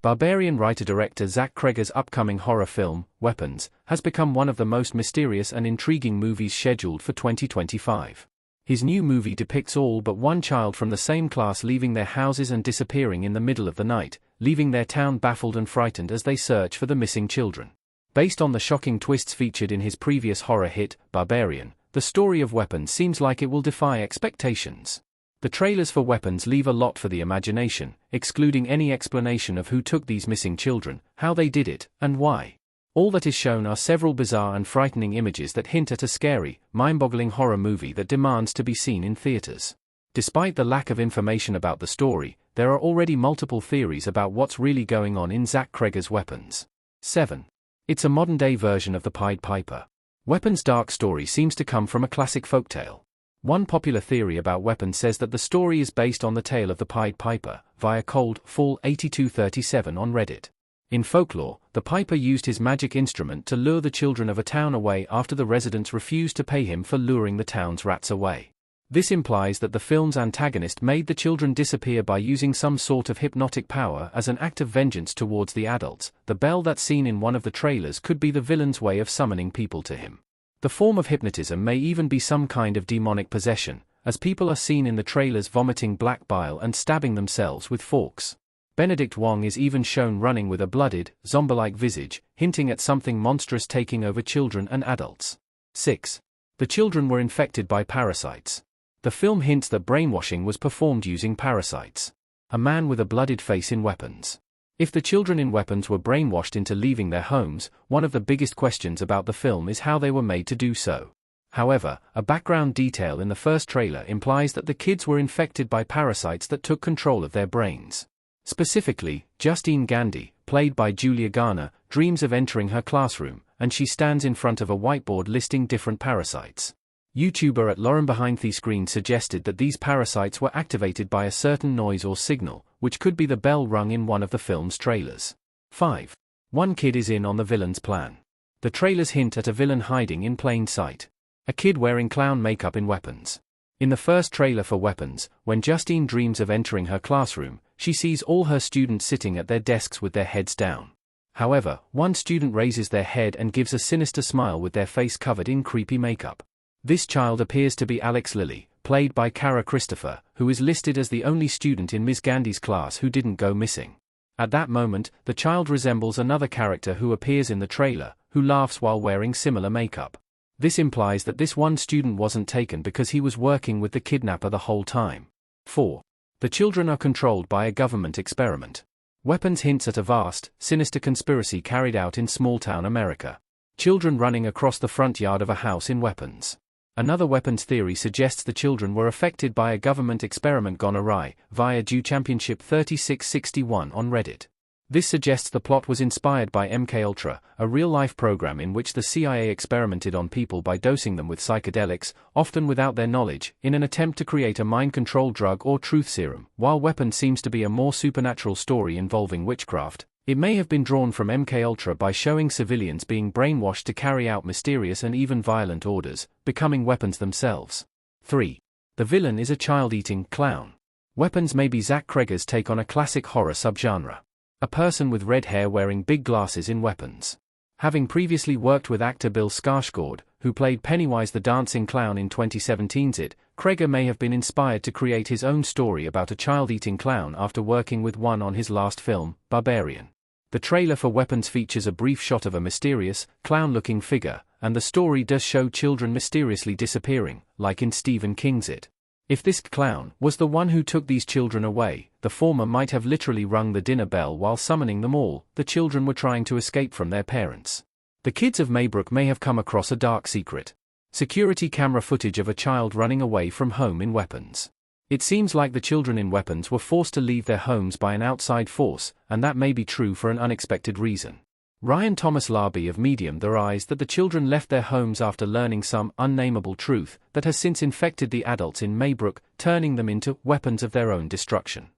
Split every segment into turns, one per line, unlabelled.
Barbarian writer-director Zach Creggers' upcoming horror film, Weapons, has become one of the most mysterious and intriguing movies scheduled for 2025. His new movie depicts all but one child from the same class leaving their houses and disappearing in the middle of the night, leaving their town baffled and frightened as they search for the missing children. Based on the shocking twists featured in his previous horror hit, Barbarian, the story of Weapons seems like it will defy expectations. The trailers for Weapons leave a lot for the imagination, excluding any explanation of who took these missing children, how they did it, and why. All that is shown are several bizarre and frightening images that hint at a scary, mind-boggling horror movie that demands to be seen in theaters. Despite the lack of information about the story, there are already multiple theories about what's really going on in Zach Creggers' Weapons. 7. It's a modern-day version of the Pied Piper. Weapons' dark story seems to come from a classic folktale. One popular theory about Weapons says that the story is based on the tale of the Pied Piper, via Cold Fall 8237 on Reddit. In folklore, the Piper used his magic instrument to lure the children of a town away after the residents refused to pay him for luring the town's rats away. This implies that the film's antagonist made the children disappear by using some sort of hypnotic power as an act of vengeance towards the adults. The bell that's seen in one of the trailers could be the villain's way of summoning people to him. The form of hypnotism may even be some kind of demonic possession, as people are seen in the trailers vomiting black bile and stabbing themselves with forks. Benedict Wong is even shown running with a blooded, zombie-like visage, hinting at something monstrous taking over children and adults. 6. The children were infected by parasites. The film hints that brainwashing was performed using parasites. A man with a blooded face in Weapons. If the children in Weapons were brainwashed into leaving their homes, one of the biggest questions about the film is how they were made to do so. However, a background detail in the first trailer implies that the kids were infected by parasites that took control of their brains. Specifically, Justine Gandy, played by Julia Garner, dreams of entering her classroom, and she stands in front of a whiteboard listing different parasites. YouTuber @LaurenBehindTheScreen suggested that these parasites were activated by a certain noise or signal, which could be the bell rung in one of the film's trailers. 5. One kid is in on the villain's plan. The trailers hint at a villain hiding in plain sight. A kid wearing clown makeup in Weapons. In the first trailer for Weapons, when Justine dreams of entering her classroom, she sees all her students sitting at their desks with their heads down. However, one student raises their head and gives a sinister smile with their face covered in creepy makeup. This child appears to be Alex Lilly, played by Kara Christopher, who is listed as the only student in Ms. Gandy's class who didn't go missing. At that moment, the child resembles another character who appears in the trailer, who laughs while wearing similar makeup. This implies that this one student wasn't taken because he was working with the kidnapper the whole time. 4. The children are controlled by a government experiment. Weapons hints at a vast, sinister conspiracy carried out in small-town America. Children running across the front yard of a house in Weapons. Another Weapons theory suggests the children were affected by a government experiment gone awry, via Dew Championship 3661 on Reddit. This suggests the plot was inspired by MKUltra, a real-life program in which the CIA experimented on people by dosing them with psychedelics, often without their knowledge, in an attempt to create a mind-control drug or truth serum. While Weapons seems to be a more supernatural story involving witchcraft, it may have been drawn from MKUltra by showing civilians being brainwashed to carry out mysterious and even violent orders, becoming weapons themselves. 3. The villain is a child-eating clown. Weapons may be Zach Creggers' take on a classic horror subgenre. A person with red hair wearing big glasses in Weapons. Having previously worked with actor Bill Skarsgård, who played Pennywise the Dancing Clown in 2017's It, Creggers may have been inspired to create his own story about a child-eating clown after working with one on his last film, Barbarian. The trailer for Weapons features a brief shot of a mysterious, clown-looking figure, and the story does show children mysteriously disappearing, like in Stephen King's It. If this clown was the one who took these children away, the former might have literally rung the dinner bell while summoning them all. The children were trying to escape from their parents. The kids of Maybrook may have come across a dark secret. Security camera footage of a child running away from home in Weapons. It seems like the children in Weapons were forced to leave their homes by an outside force, and that may be true for an unexpected reason. Ryan Thomas Larby of Medium theorized that the children left their homes after learning some unnameable truth that has since infected the adults in Maybrook, turning them into weapons of their own destruction.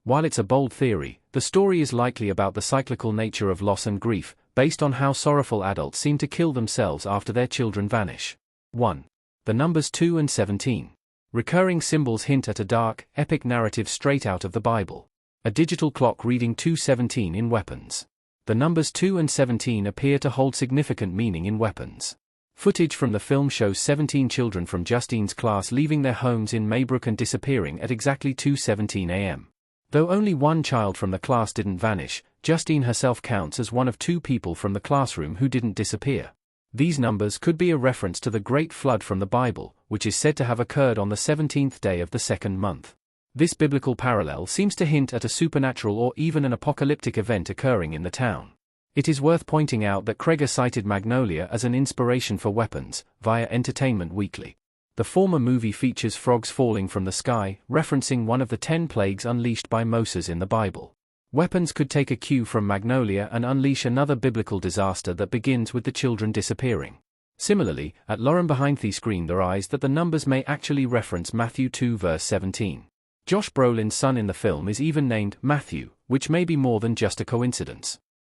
While it's a bold theory, the story is likely about the cyclical nature of loss and grief, based on how sorrowful adults seem to kill themselves after their children vanish. 1. The numbers 2 and 17. Recurring symbols hint at a dark, epic narrative straight out of the Bible. A digital clock reading 2:17 in weapons. The numbers 2 and 17 appear to hold significant meaning in weapons. Footage from the film shows 17 children from Justine's class leaving their homes in Maybrook and disappearing at exactly 2:17 a.m. Though only one child from the class didn't vanish, Justine herself counts as one of 2 people from the classroom who didn't disappear. These numbers could be a reference to the Great Flood from the Bible, which is said to have occurred on the 17th day of the 2nd month. This biblical parallel seems to hint at a supernatural or even an apocalyptic event occurring in the town. It is worth pointing out that Creggers cited Magnolia as an inspiration for weapons, via Entertainment Weekly. The former movie features frogs falling from the sky, referencing one of the 10 plagues unleashed by Moses in the Bible. Weapons could take a cue from Magnolia and unleash another biblical disaster that begins with the children disappearing. Similarly, at Lauren behind the screen there eyes that the numbers may actually reference Matthew 2 verse 17. Josh Brolin's son in the film is even named Matthew, which may be more than just a coincidence.